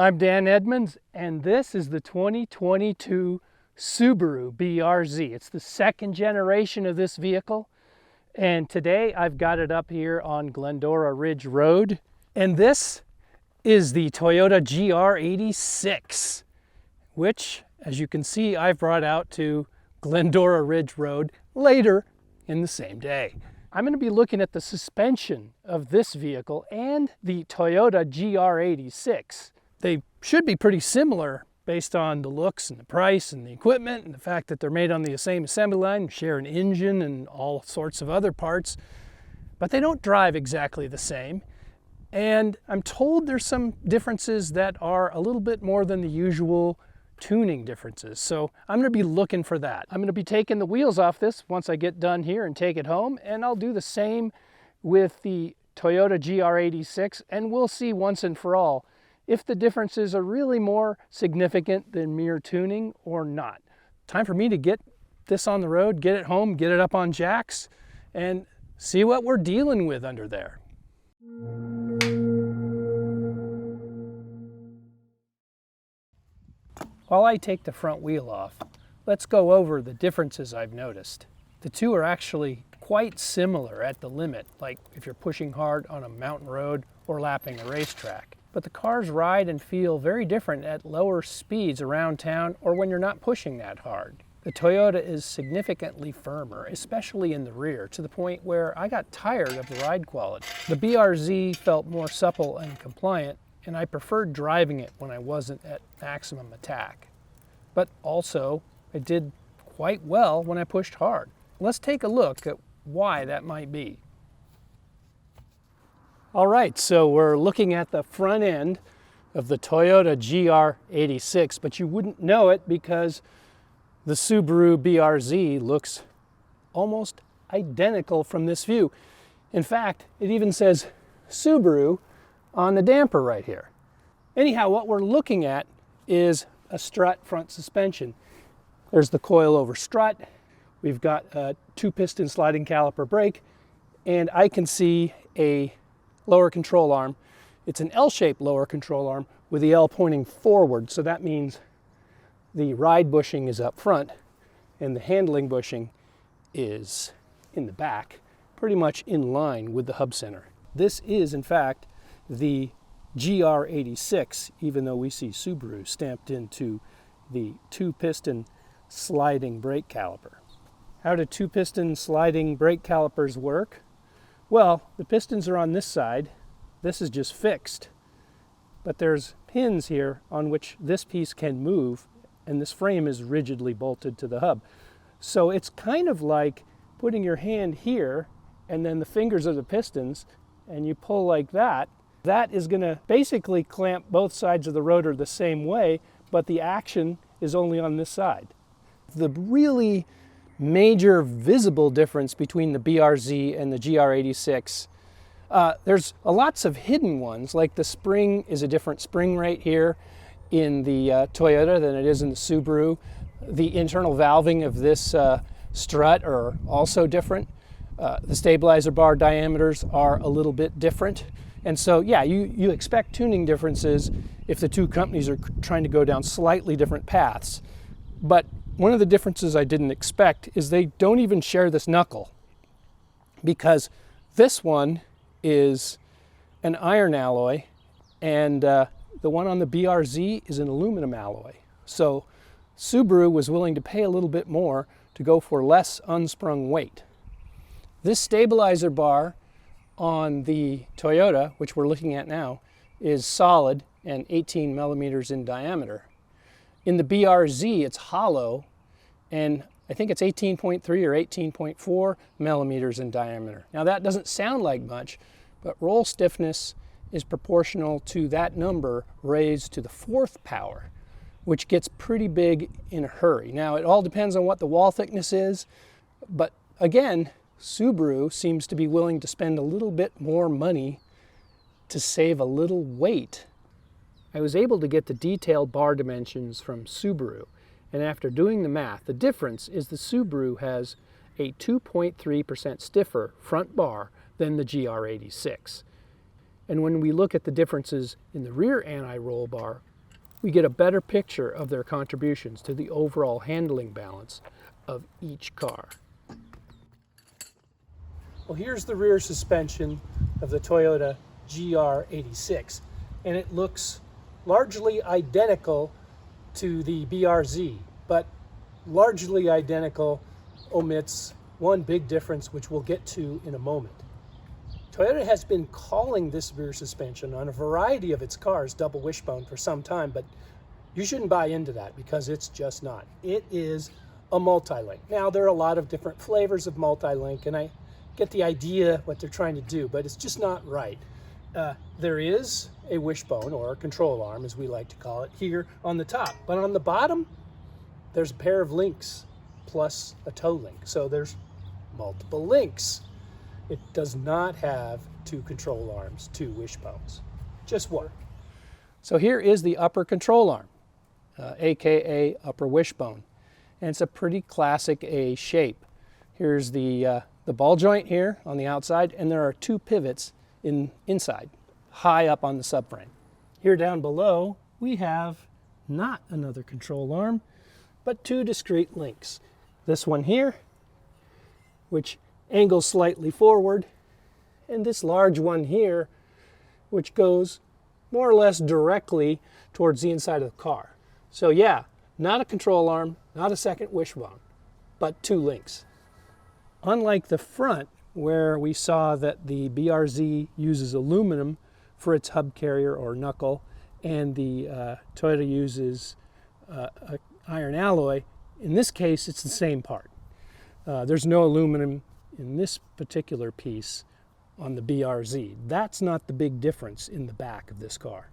I'm Dan Edmonds, and this is the 2022 Subaru BRZ. It's the second generation of this vehicle, and today I've got it up here on Glendora Ridge Road. And this is the Toyota GR86, which, as you can see, I've brought out to Glendora Ridge Road later in the same day. I'm going to be looking at the suspension of this vehicle and the Toyota GR86. They should be pretty similar based on the looks and the price and the equipment and the fact that they're made on the same assembly line, share an engine and all sorts of other parts, but they don't drive exactly the same. And I'm told there's some differences that are a little bit more than the usual tuning differences. So I'm going to be looking for that. I'm going to be taking the wheels off this once I get done here and take it home, and I'll do the same with the Toyota GR86, and we'll see once and for all if the differences are really more significant than mere tuning or not. Time for me to get this on the road, get it home, get it up on jacks, and see what we're dealing with under there. While I take the front wheel off, let's go over the differences I've noticed. The two are actually quite similar at the limit, like if you're pushing hard on a mountain road or lapping a racetrack. But the cars ride and feel very different at lower speeds around town or when you're not pushing that hard. The Toyota is significantly firmer, especially in the rear, to the point where I got tired of the ride quality. The BRZ felt more supple and compliant, and I preferred driving it when I wasn't at maximum attack. But also, it did quite well when I pushed hard. Let's take a look at why that might be. All right, so we're looking at the front end of the Toyota GR86, but you wouldn't know it because the Subaru BRZ looks almost identical from this view. In fact, it even says Subaru on the damper right here. Anyhow, what we're looking at is a strut front suspension. There's the coil-over strut. We've got a 2-piston sliding caliper brake, and I can see a lower control arm. It's an L-shaped lower control arm with the L pointing forward, so that means the ride bushing is up front and the handling bushing is in the back, pretty much in line with the hub center. This is, in fact, the GR86, even though we see Subaru stamped into the 2-piston sliding brake caliper. How do 2-piston sliding brake calipers work? Well, the pistons are on this side. This is just fixed. But there's pins here on which this piece can move, and this frame is rigidly bolted to the hub. So it's kind of like putting your hand here, and then the fingers are the pistons, and you pull like that. That is going to basically clamp both sides of the rotor the same way, but the action is only on this side. The really major visible difference between the BRZ and the GR86, there's lots of hidden ones, like the spring is a different spring rate here in the Toyota than it is in the Subaru. The internal valving of this strut are also different. The stabilizer bar diameters are a little bit different. And so, yeah, you expect tuning differences if the two companies are trying to go down slightly different paths. But one of the differences I didn't expect is they don't even share this knuckle, because this one is an iron alloy and the one on the BRZ is an aluminum alloy. So Subaru was willing to pay a little bit more to go for less unsprung weight. This stabilizer bar on the Toyota, which we're looking at now, is solid and 18 millimeters in diameter. In the BRZ, it's hollow, and I think it's 18.3 or 18.4 millimeters in diameter. Now that doesn't sound like much, but roll stiffness is proportional to that number raised to the 4th power, which gets pretty big in a hurry. Now it all depends on what the wall thickness is, but again, Subaru seems to be willing to spend a little bit more money to save a little weight. I was able to get the detailed bar dimensions from Subaru, and after doing the math, the difference is the Subaru has a 2.3% stiffer front bar than the GR86. And when we look at the differences in the rear anti-roll bar, we get a better picture of their contributions to the overall handling balance of each car. Well, here's the rear suspension of the Toyota GR86, and it looks largely identical to the BRZ, but largely identical omits one big difference, which we'll get to in a moment. Toyota has been calling this rear suspension on a variety of its cars double wishbone for some time, but you shouldn't buy into that because it's just not. It is a multi-link. Now, there are a lot of different flavors of multi-link, and I get the idea what they're trying to do, but it's just not right. There is a wishbone, or a control arm as we like to call it, here on the top, but on the bottom there's a pair of links plus a toe link, so there's multiple links. It does not have two control arms, two wishbones, just one. So here is the upper control arm, aka upper wishbone, and it's a pretty classic A shape. Here's the ball joint here on the outside, and there are two pivots inside, high up on the subframe. Here down below, we have not another control arm, but two discrete links. This one here, which angles slightly forward, and this large one here, which goes more or less directly towards the inside of the car. So yeah, not a control arm, not a second wishbone, but two links. Unlike the front, where we saw that the BRZ uses aluminum for its hub carrier or knuckle, and the Toyota uses iron alloy, in this case it's the same part. There's no aluminum in this particular piece on the BRZ. That's not the big difference in the back of this car.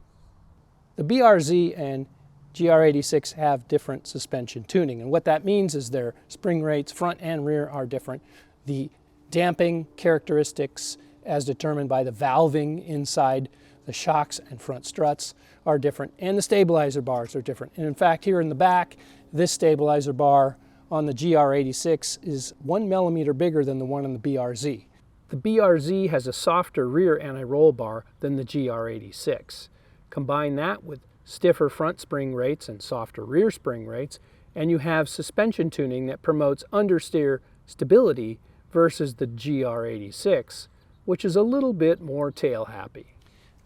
The BRZ and GR86 have different suspension tuning, and what that means is their spring rates, front and rear, are different. The damping characteristics, as determined by the valving inside the shocks and front struts, are different, and the stabilizer bars are different. And in fact, here in the back, this stabilizer bar on the GR86 is 1 millimeter bigger than the one on the BRZ. The BRZ has a softer rear anti-roll bar than the GR86. Combine that with stiffer front spring rates and softer rear spring rates, and you have suspension tuning that promotes understeer stability versus the GR86, which is a little bit more tail happy.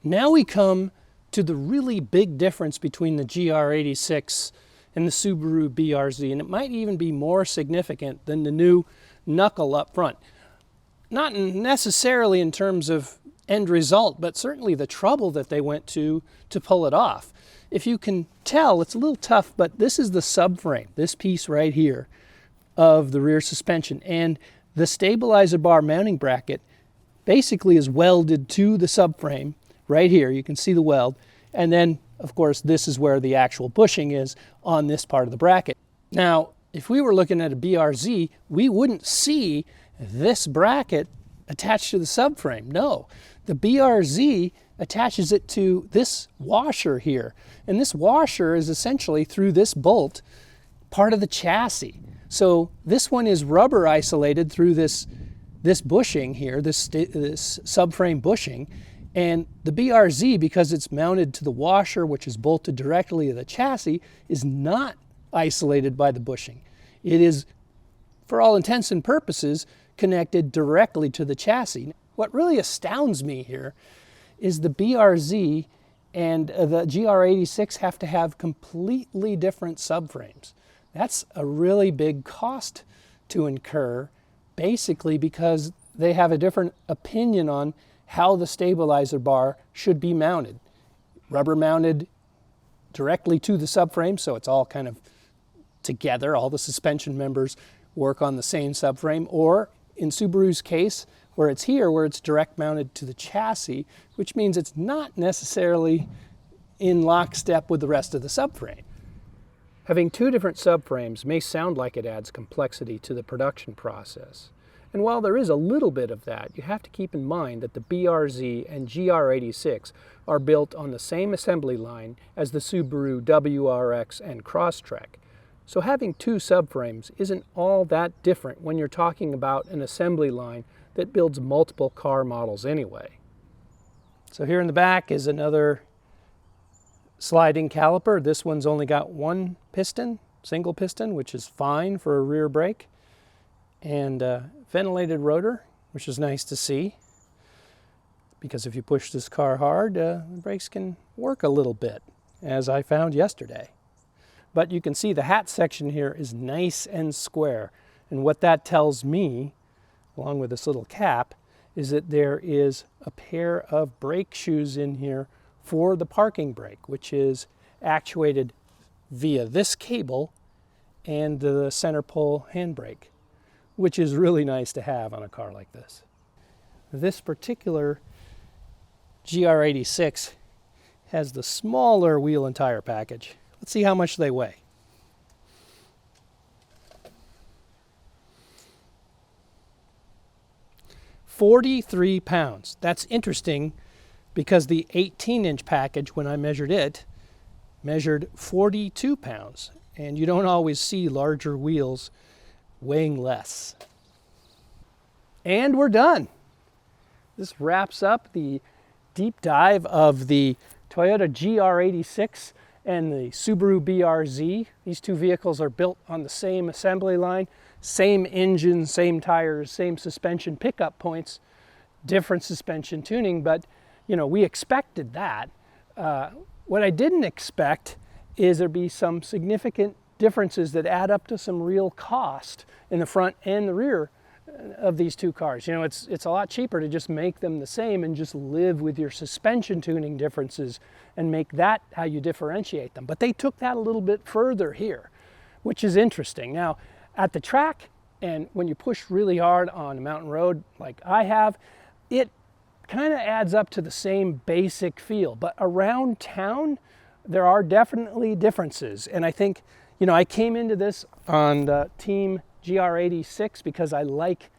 Now we come to the really big difference between the GR86 and the Subaru BRZ, and it might even be more significant than the new knuckle up front. Not necessarily in terms of end result, but certainly the trouble that they went to pull it off. If you can tell, it's a little tough, but this is the subframe, this piece right here of the rear suspension, and the stabilizer bar mounting bracket basically is welded to the subframe right here. You can see the weld, and then of course this is where the actual bushing is on this part of the bracket. Now if we were looking at a BRZ, we wouldn't see this bracket attached to the subframe. No, the BRZ attaches it to this washer here, and this washer is essentially, through this bolt, part of the chassis. So this one is rubber isolated through this bushing here, this subframe bushing, and the BRZ, because it's mounted to the washer, which is bolted directly to the chassis, is not isolated by the bushing. It is, for all intents and purposes, connected directly to the chassis. What really astounds me here is the BRZ and the GR86 have to have completely different subframes. That's a really big cost to incur, basically because they have a different opinion on how the stabilizer bar should be mounted. Rubber mounted directly to the subframe, so it's all kind of together, all the suspension members work on the same subframe, or in Subaru's case, where it's here, where it's direct mounted to the chassis, which means it's not necessarily in lockstep with the rest of the subframe. Having two different subframes may sound like it adds complexity to the production process. And while there is a little bit of that, you have to keep in mind that the BRZ and GR86 are built on the same assembly line as the Subaru WRX and Crosstrek. So having two subframes isn't all that different when you're talking about an assembly line that builds multiple car models anyway. So here in the back is another sliding caliper. This one's only got one piston, single piston, which is fine for a rear brake. And ventilated rotor, which is nice to see, because if you push this car hard, the brakes can work a little bit, as I found yesterday. But you can see the hat section here is nice and square. And what that tells me, along with this little cap, is that there is a pair of brake shoes in here for the parking brake, which is actuated via this cable and the center pull handbrake, which is really nice to have on a car like this. This particular GR86 has the smaller wheel and tire package. Let's see how much they weigh. £43. That's interesting because the 18-inch package, when I measured it, measured 42 pounds. And you don't always see larger wheels weighing less. And we're done. This wraps up the deep dive of the Toyota GR86 and the Subaru BRZ. These two vehicles are built on the same assembly line, same engine, same tires, same suspension pickup points, different suspension tuning, but you know, we expected that. What I didn't expect is there'd be some significant differences that add up to some real cost in the front and the rear of these two cars. You know, it's a lot cheaper to just make them the same and just live with your suspension tuning differences and make that how you differentiate them. But they took that a little bit further here, which is interesting. Now, at the track, and when you push really hard on a mountain road like I have, it kind of adds up to the same basic feel. But around town, there are definitely differences. And I think, you know, I came into this on the team GR86 because I like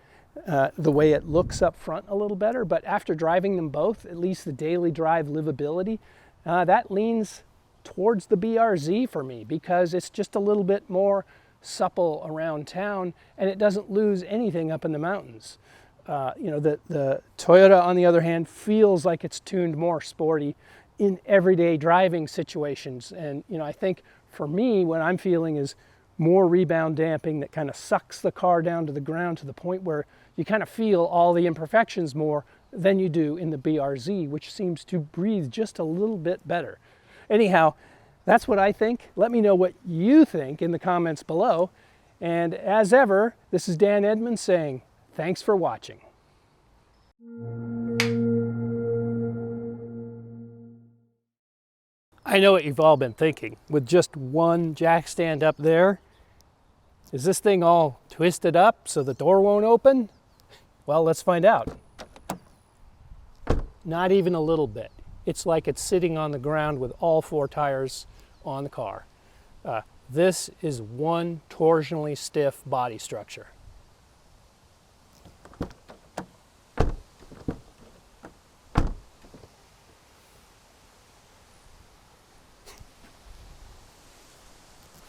the way it looks up front a little better. But after driving them both, at least the daily drive livability, that leans towards the BRZ for me because it's just a little bit more supple around town and it doesn't lose anything up in the mountains. You know, the Toyota, on the other hand, feels like it's tuned more sporty in everyday driving situations. And, you know, I think for me, what I'm feeling is more rebound damping that kind of sucks the car down to the ground to the point where you kind of feel all the imperfections more than you do in the BRZ, which seems to breathe just a little bit better. Anyhow, that's what I think. Let me know what you think in the comments below. And as ever, this is Dan Edmonds saying, thanks for watching. I know what you've all been thinking. With just one jack stand up there, is this thing all twisted up so the door won't open? Well, let's find out. Not even a little bit. It's like it's sitting on the ground with all four tires on the car. This is one torsionally stiff body structure.